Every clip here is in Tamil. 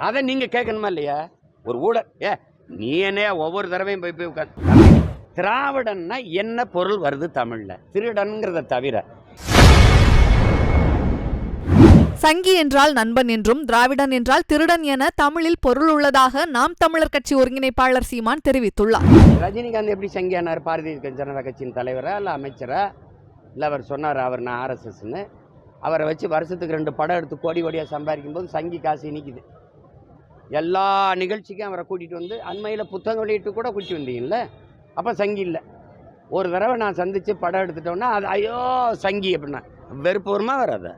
அதை நீங்க கேட்கணுமா இல்லையா? ஒரு ஊழல் நீ என்ன ஒவ்வொரு தடவையும் போய் உட்காந்து திராவிடன்னா என்ன பொருள் வருது தமிழ்ல? திருடன்கிறத தவிர. சங்கி என்றால் நண்பன் என்றும் திராவிடன் என்றால் திருடன் என தமிழில் பொருள் உள்ளதாக நாம் தமிழர் கட்சி ஒருங்கிணைப்பாளர் சீமான் தெரிவித்துள்ளார். ரஜினிகாந்த் எப்படி சங்கியானார்? பாரதிய ஜனதா கட்சியின் தலைவரா இல்ல அமைச்சரா? இல்ல அவர் சொன்னார் அவர் நான் RSSன்னு. அவரை வச்சு வருஷத்துக்கு 2 படம் எடுத்து கோடி கோடியாக சம்பாதிக்கும் போது சங்கி காசு இனிக்குது. எல்லா நிகழ்ச்சிக்கும் அவரை கூட்டிகிட்டு வந்து அண்மையில் புத்தகம் வெளியிட்டு கூட கூட்டி வந்தீங்கல்ல, அப்போ சங்கி இல்லை. ஒரு தடவை நான் சந்தித்து படம் எடுத்துட்டோன்னா அது ஐயோ சங்கி அப்படின்னா வெறுப்பு வருமா வராதா?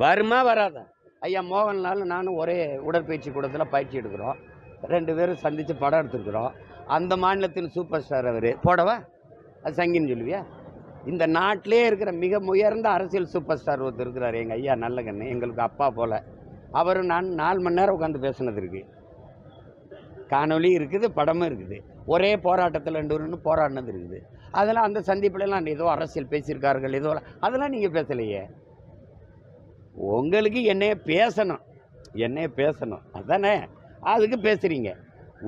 வருமா வராதா? ஐயா மோகன்லால் நானும் ஒரே உடற்பயிற்சி கூடத்தில் பயிற்சி எடுக்கிறோம். 2 பேரும் சந்தித்து படம் எடுத்துருக்குறோம். அந்த மாநிலத்தின் சூப்பர் ஸ்டார் அவர் போடவா? அது சங்கின்னு சொல்லுவியா? இந்த நாட்டிலே இருக்கிற மிக உயர்ந்த அரசியல் சூப்பர் ஸ்டார் ஒருத்தர் இருக்கிறார், எங்கள் ஐயா நல்ல கண்ணு, எங்களுக்கு அப்பா போல். அவரும் நான் 4 மணி நேரம் உட்காந்து பேசுனது இருக்குது, காணொலி இருக்குது, படமும் இருக்குது. ஒரே போராட்டத்தில் 2 பேரும் போராடினது இருக்குது. அதெல்லாம் அந்த சந்திப்புலாம் ஏதோ அரசியல் பேசியிருக்கார்கள், ஏதோ அதெல்லாம் நீங்கள் பேசலையே. உங்களுக்கு என்னைய பேசணும் அதானே, அதுக்கு பேசுகிறீங்க.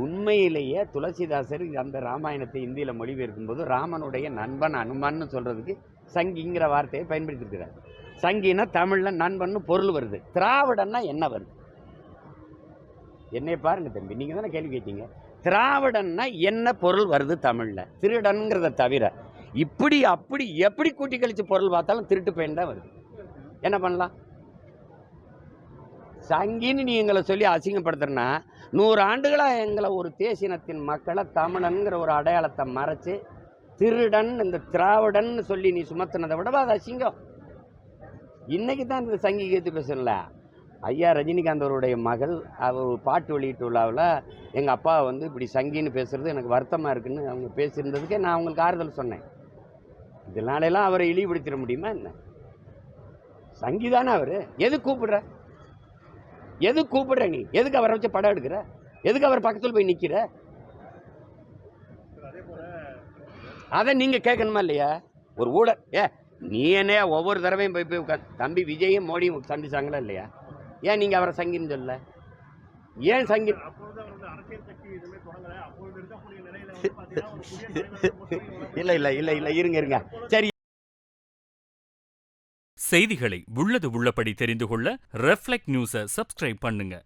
உண்மையிலேயே துளசிதாசர் அந்த ராமாயணத்தை இந்தியில் மொழிபெயர்க்கும் போது ராமனுடைய நண்பன் அனுமான்னு சொல்கிறதுக்கு சங்கிங்கிற வார்த்தையை பயன்படுத்தியிருக்கிறார். சங்கினா தமிழில் நண்பன்னு பொருள் வருது. திராவிடன்னா என்ன வருது? என்னை பாருங்க தம்பி, நீங்கள் தானே கேள்வி கேட்டீங்க. திராவிடன்னா என்ன பொருள் வருது தமிழில்? திருடன்கிறத தவிர. இப்படி அப்படி எப்படி கூட்டி கழிச்சு பொருள் பார்த்தாலும் திருட்டு பையன் தான் வருது. என்ன பண்ணலாம்? சங்கின்னு நீ எங்களை சொல்லி அசிங்கப்படுத்துறனா 100 ஆண்டுகளாக எங்களை ஒரு தேசினத்தின் மக்களை தமிழன்கிற ஒரு அடையாளத்தை மறைச்சு திருடன் இந்த திராவிடன் சொல்லி நீ சுமத்தினதை விட அது அசிங்கம். இன்னைக்கு தான் இந்த சங்கி கேத்து பேசல. ஐயா ரஜினிகாந்த் அவருடைய மகள் அவர் பாட்டு வெளியீட்டு விழாவில் எங்கள் அப்பா வந்து இப்படி சங்கின்னு பேசுறது எனக்கு வருத்தமாக இருக்குன்னு அவங்க பேசியிருந்ததுக்கே நான் அவங்களுக்கு ஆறுதல் சொன்னேன். இதனாலெல்லாம் அவரை இழிவுபடுத்திட முடியுமா என்ன? சங்கி தானே அவர். எது கூப்பிடுற நீ? எதுக்கு அவரை வச்சு படம் எடுக்கிற? எதுக்கு அவர் பக்கத்தில் போய் நிற்கிற? அதை நீங்கள் கேட்கணுமா இல்லையா? ஒரு ஊழல் நீ என்ன ஒவ்வொரு தடவையும் போய் உட்காந்து தம்பி விஜயும் மோடியும் சந்திச்சாங்களா இல்லையா? ஏன் நீங்கள் அவரை சங்கின்னு சொல்ல? ஏன் சங்கி? இல்லை இருங்க சரி. செய்திகளை உள்ளது உள்ளபடி தெரிந்து கொள்ள ரெஃப்ளெக்ட் நியூஸை சப்ஸ்கிரைப் பண்ணுங்க.